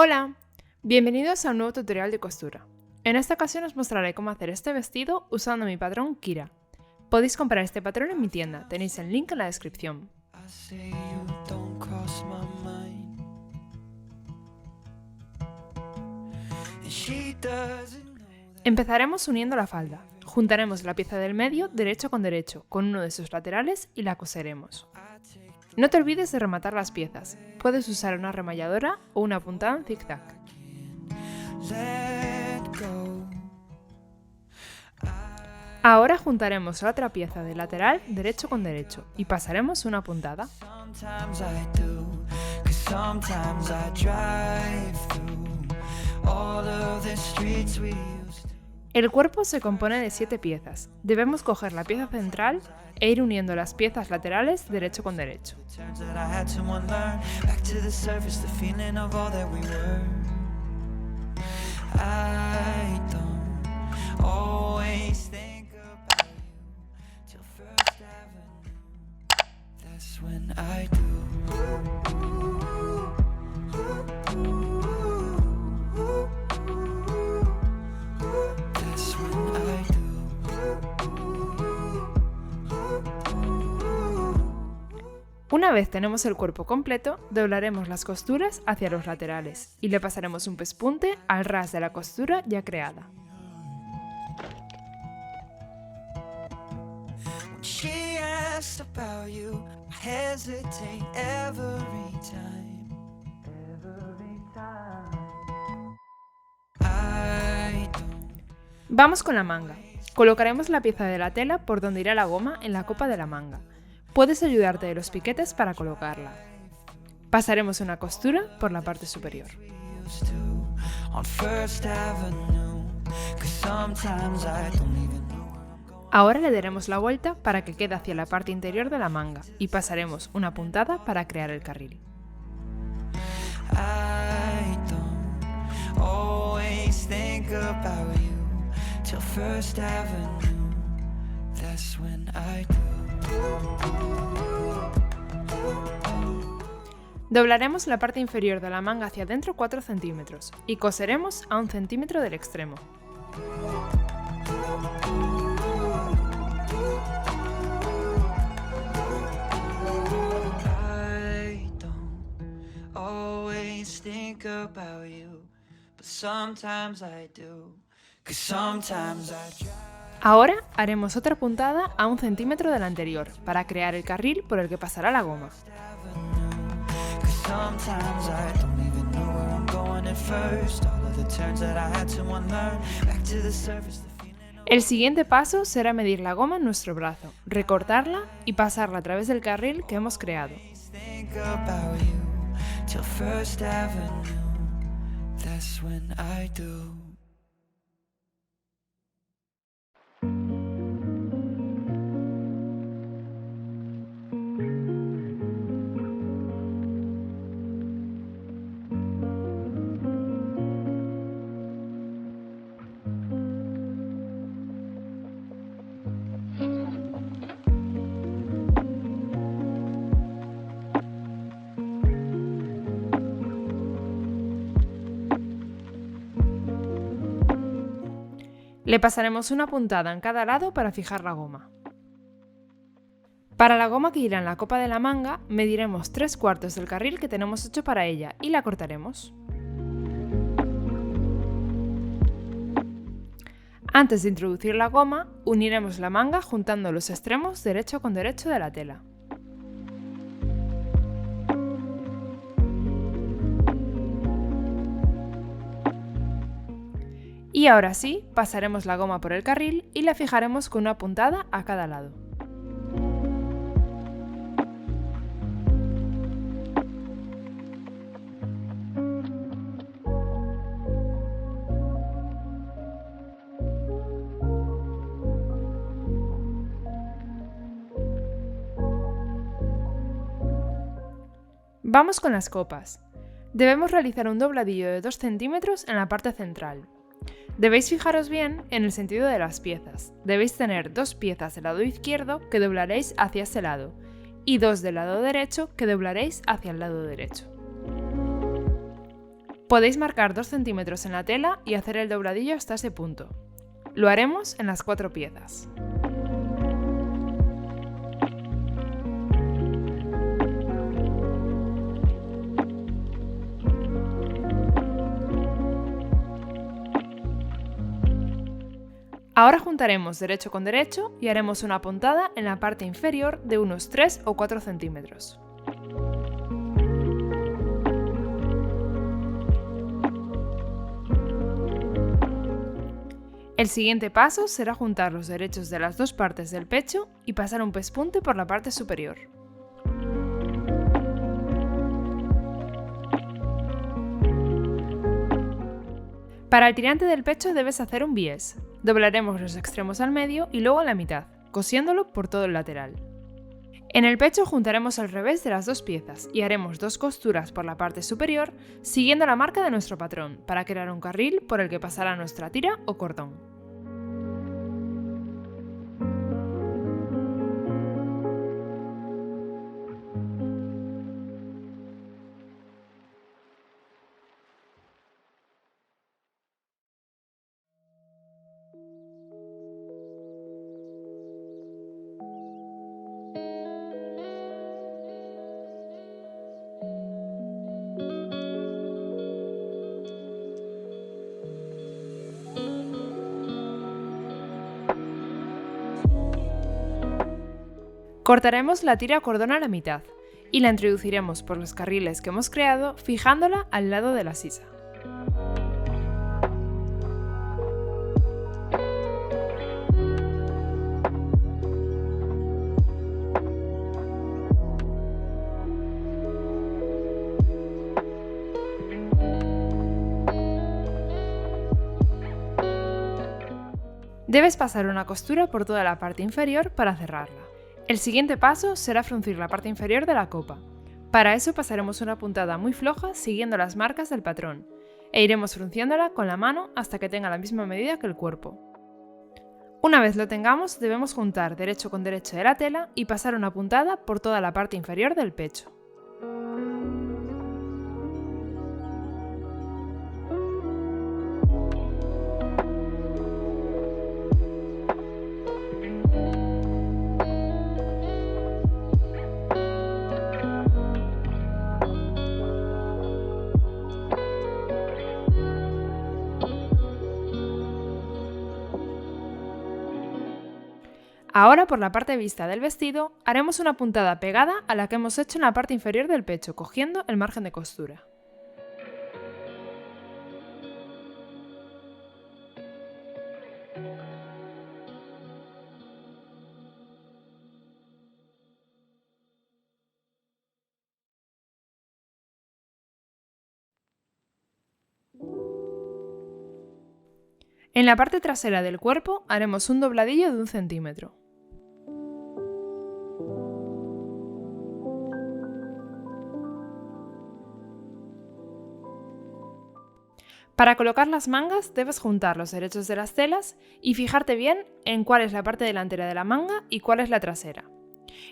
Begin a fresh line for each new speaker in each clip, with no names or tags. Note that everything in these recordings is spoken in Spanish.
Hola, bienvenidos a un nuevo tutorial de costura. En esta ocasión os mostraré cómo hacer este vestido usando mi patrón Kira. Podéis comprar este patrón en mi tienda, tenéis el link en la descripción. Empezaremos uniendo la falda. Juntaremos la pieza del medio derecho con derecho, con uno de sus laterales y la coseremos. No te olvides de rematar las piezas. Puedes usar una remalladora o una puntada en zigzag. Ahora juntaremos la otra pieza del lateral derecho con derecho y pasaremos una puntada. El cuerpo se compone de 7 piezas. Debemos coger la pieza central e ir uniendo las piezas laterales derecho con derecho. Una vez tenemos el cuerpo completo, doblaremos las costuras hacia los laterales y le pasaremos un pespunte al ras de la costura ya creada. Vamos con la manga. Colocaremos la pieza de la tela por donde irá la goma en la copa de la manga. Puedes ayudarte de los piquetes para colocarla. Pasaremos una costura por la parte superior. Ahora le daremos la vuelta para que quede hacia la parte interior de la manga y pasaremos una puntada para crear el carril. Doblaremos la parte inferior de la manga hacia adentro 4 centímetros y coseremos a 1 centímetro del extremo. Ahora haremos otra puntada a 1 centímetro de la anterior para crear el carril por el que pasará la goma. El siguiente paso será medir la goma en nuestro brazo, recortarla y pasarla a través del carril que hemos creado. Le pasaremos una puntada en cada lado para fijar la goma. Para la goma que irá en la copa de la manga, mediremos 3/4 del carril que tenemos hecho para ella y la cortaremos. Antes de introducir la goma, uniremos la manga juntando los extremos derecho con derecho de la tela. Y ahora sí, pasaremos la goma por el carril y la fijaremos con una puntada a cada lado. Vamos con las copas. Debemos realizar un dobladillo de 2 centímetros en la parte central. Debéis fijaros bien en el sentido de las piezas. Debéis tener 2 piezas del lado izquierdo que doblaréis hacia ese lado y 2 del lado derecho que doblaréis hacia el lado derecho. Podéis marcar 2 centímetros en la tela y hacer el dobladillo hasta ese punto. Lo haremos en las 4 piezas. Ahora juntaremos derecho con derecho y haremos una puntada en la parte inferior de unos 3 o 4 centímetros. El siguiente paso será juntar los derechos de las dos partes del pecho y pasar un pespunte por la parte superior. Para el tirante del pecho debes hacer un bies. Doblaremos los extremos al medio y luego a la mitad, cosiéndolo por todo el lateral. En el pecho juntaremos el revés de las dos piezas y haremos 2 costuras por la parte superior, siguiendo la marca de nuestro patrón, para crear un carril por el que pasará nuestra tira o cordón. Cortaremos la tira cordón a la mitad y la introduciremos por los carriles que hemos creado fijándola al lado de la sisa. Debes pasar una costura por toda la parte inferior para cerrarla. El siguiente paso será fruncir la parte inferior de la copa. Para eso pasaremos una puntada muy floja siguiendo las marcas del patrón e iremos frunciéndola con la mano hasta que tenga la misma medida que el cuerpo. Una vez lo tengamos, debemos juntar derecho con derecho de la tela y pasar una puntada por toda la parte inferior del pecho. Ahora por la parte vista del vestido haremos una puntada pegada a la que hemos hecho en la parte inferior del pecho, cogiendo el margen de costura. En la parte trasera del cuerpo haremos un dobladillo de 1 centímetro. Para colocar las mangas debes juntar los derechos de las telas y fijarte bien en cuál es la parte delantera de la manga y cuál es la trasera.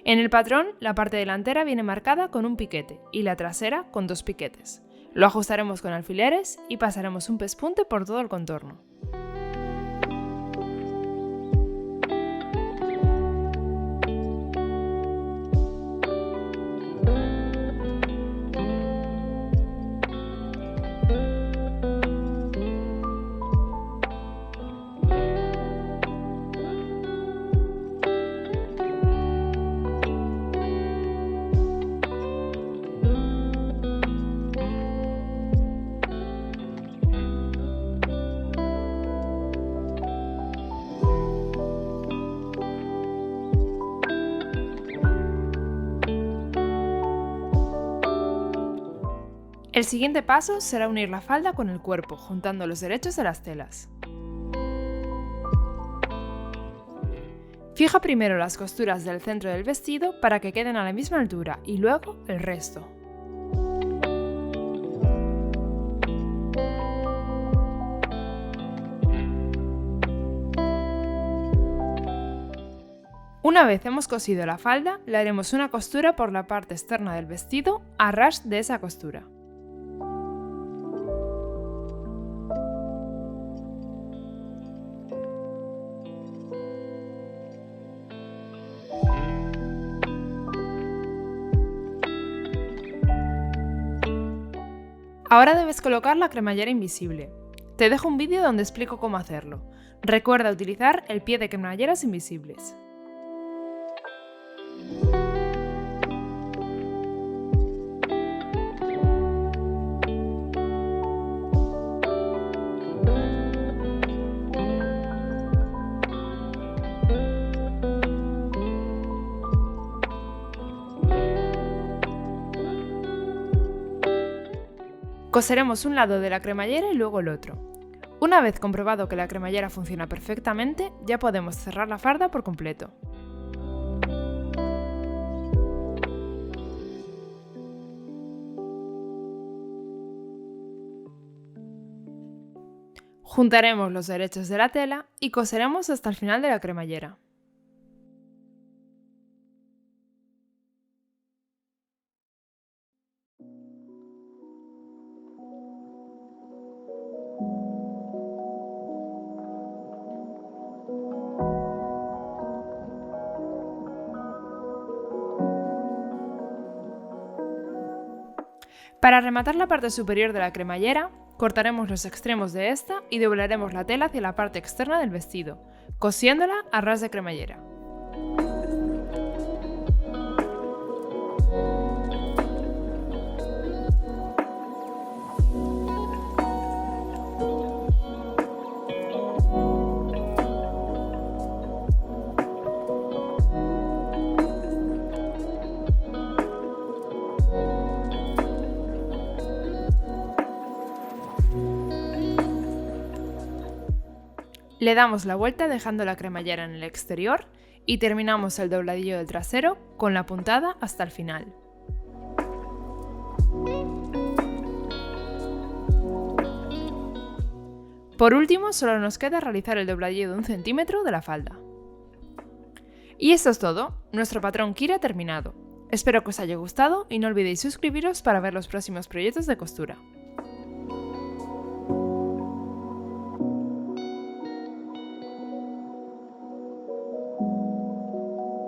En el patrón, la parte delantera viene marcada con un piquete y la trasera con 2 piquetes. Lo ajustaremos con alfileres y pasaremos un pespunte por todo el contorno. El siguiente paso será unir la falda con el cuerpo, juntando los derechos de las telas. Fija primero las costuras del centro del vestido para que queden a la misma altura y luego el resto. Una vez hemos cosido la falda, le haremos una costura por la parte externa del vestido a ras de esa costura. Ahora debes colocar la cremallera invisible. Te dejo un vídeo donde explico cómo hacerlo. Recuerda utilizar el pie de cremalleras invisibles. Coseremos un lado de la cremallera y luego el otro. Una vez comprobado que la cremallera funciona perfectamente, ya podemos cerrar la farda por completo. Juntaremos los derechos de la tela y coseremos hasta el final de la cremallera. Para rematar la parte superior de la cremallera, cortaremos los extremos de esta y doblaremos la tela hacia la parte externa del vestido, cosiéndola a ras de cremallera. Le damos la vuelta dejando la cremallera en el exterior y terminamos el dobladillo del trasero con la puntada hasta el final. Por último, solo nos queda realizar el dobladillo de 1 centímetro de la falda. Y esto es todo, nuestro patrón Kira ha terminado. Espero que os haya gustado y no olvidéis suscribiros para ver los próximos proyectos de costura.